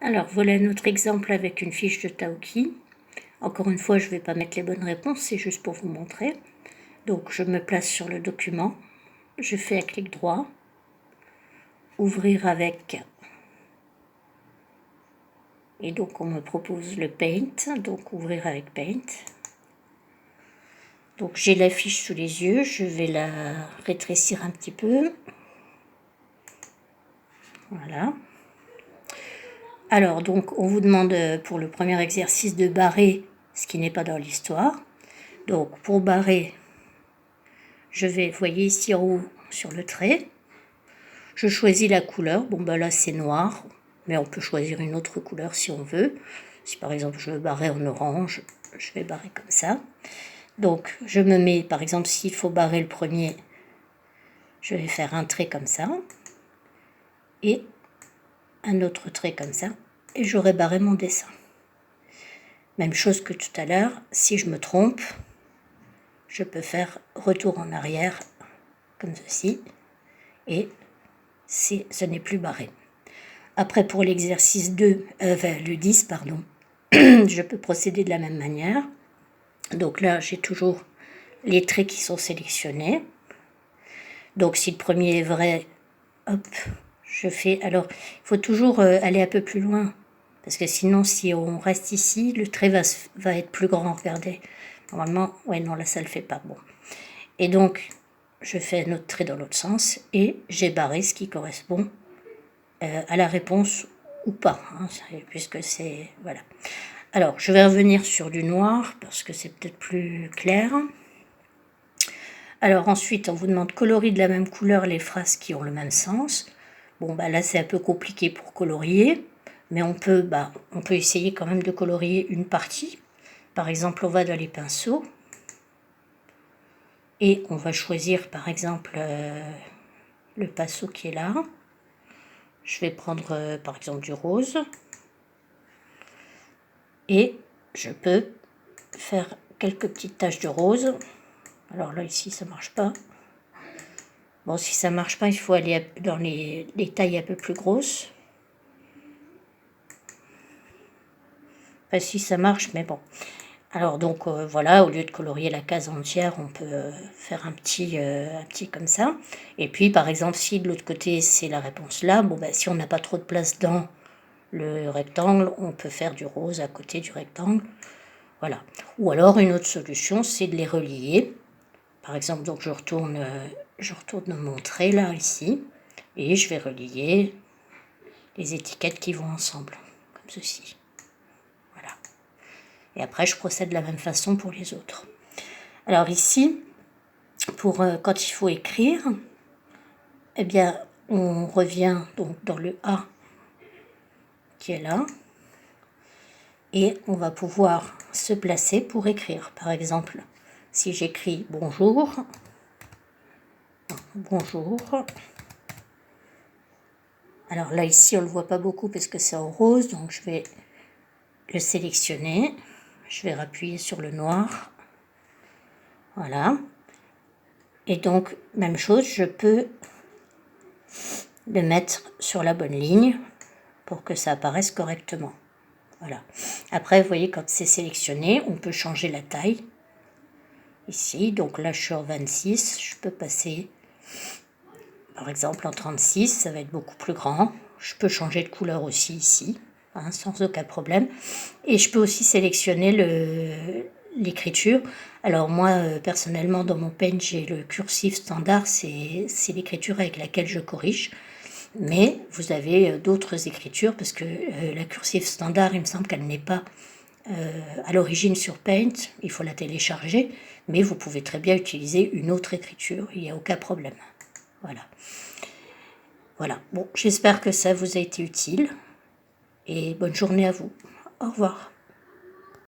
Alors voilà notre exemple avec une fiche de Taoki. Encore une fois, je ne vais pas mettre les bonnes réponses, c'est juste pour vous montrer. Donc je me place sur le document, je fais un clic droit, ouvrir avec, et donc on me propose le Paint, donc ouvrir avec Paint. Donc j'ai la fiche sous les yeux, je vais la rétrécir un petit peu. Voilà. Alors donc on vous demande pour le premier exercice de barrer ce qui n'est pas dans l'histoire. Donc pour barrer, je vais, vous voyez ici en haut sur le trait, je choisis la couleur. Bon ben là c'est noir, mais on peut choisir une autre couleur si on veut. Si par exemple je veux barrer en orange, je vais barrer comme ça. Donc je me mets, par exemple s'il faut barrer le premier, je vais faire un trait comme ça, et un autre trait comme ça, et j'aurai barré mon dessin. Même chose que tout à l'heure, si je me trompe, je peux faire retour en arrière, comme ceci, et ce n'est plus barré. Après, pour l'exercice 2, le 10, pardon, je peux procéder de la même manière. Donc là, j'ai toujours les traits qui sont sélectionnés. Donc si le premier est vrai, hop, je fais... Alors, il faut toujours aller un peu plus loin, parce que sinon, si on reste ici, le trait va être plus grand, regardez. Normalement, ouais, non, là, ça ne le fait pas. Bon. Et donc, je fais un autre trait dans l'autre sens, et j'ai barré ce qui correspond à la réponse ou pas, hein, puisque c'est... Voilà. Alors, je vais revenir sur du noir, parce que c'est peut-être plus clair. Alors ensuite, on vous demande de colorier de la même couleur les phrases qui ont le même sens. Bon, bah là, c'est un peu compliqué pour colorier, mais on peut essayer quand même de colorier une partie. Par exemple, on va dans les pinceaux, et on va choisir, par exemple, le pinceau qui est là. Je vais prendre, par exemple, du rose. Et je peux faire quelques petites taches de rose. Alors là, ici, ça marche pas. Bon, si ça marche pas, il faut aller dans les tailles un peu plus grosses. Enfin, si ça marche, mais bon. Alors donc, voilà, au lieu de colorier la case entière, on peut faire un petit comme ça. Et puis, par exemple, si de l'autre côté, c'est la réponse là, bon, ben, si on n'a pas trop de place dans le rectangle, on peut faire du rose à côté du rectangle. Voilà. Ou alors, une autre solution, c'est de les relier. Par exemple, donc je retourne mon trait là, ici, et je vais relier les étiquettes qui vont ensemble, comme ceci. Voilà. Et après, je procède de la même façon pour les autres. Alors ici, pour quand il faut écrire, eh bien, on revient donc dans le A qui est là, et on va pouvoir se placer pour écrire. Par exemple, si j'écris bonjour, bonjour. Alors là, ici, on ne le voit pas beaucoup parce que c'est en rose, donc je vais le sélectionner. Je vais appuyer sur le noir. Voilà. Et donc, même chose, je peux le mettre sur la bonne ligne pour que ça apparaisse correctement. Voilà. Après, vous voyez, quand c'est sélectionné, on peut changer la taille. Ici, donc là, je suis en 26. Je peux passer, par exemple, en 36. Ça va être beaucoup plus grand. Je peux changer de couleur aussi ici, hein, sans aucun problème. Et je peux aussi sélectionner l'écriture. Alors moi, personnellement, dans mon Paint, j'ai le cursif standard. C'est l'écriture avec laquelle je corrige. Mais vous avez d'autres écritures, parce que la cursive standard, il me semble qu'elle n'est pas à l'origine sur Paint, il faut la télécharger, mais vous pouvez très bien utiliser une autre écriture, il n'y a aucun problème. Voilà. Voilà, bon, j'espère que ça vous a été utile, et bonne journée à vous. Au revoir.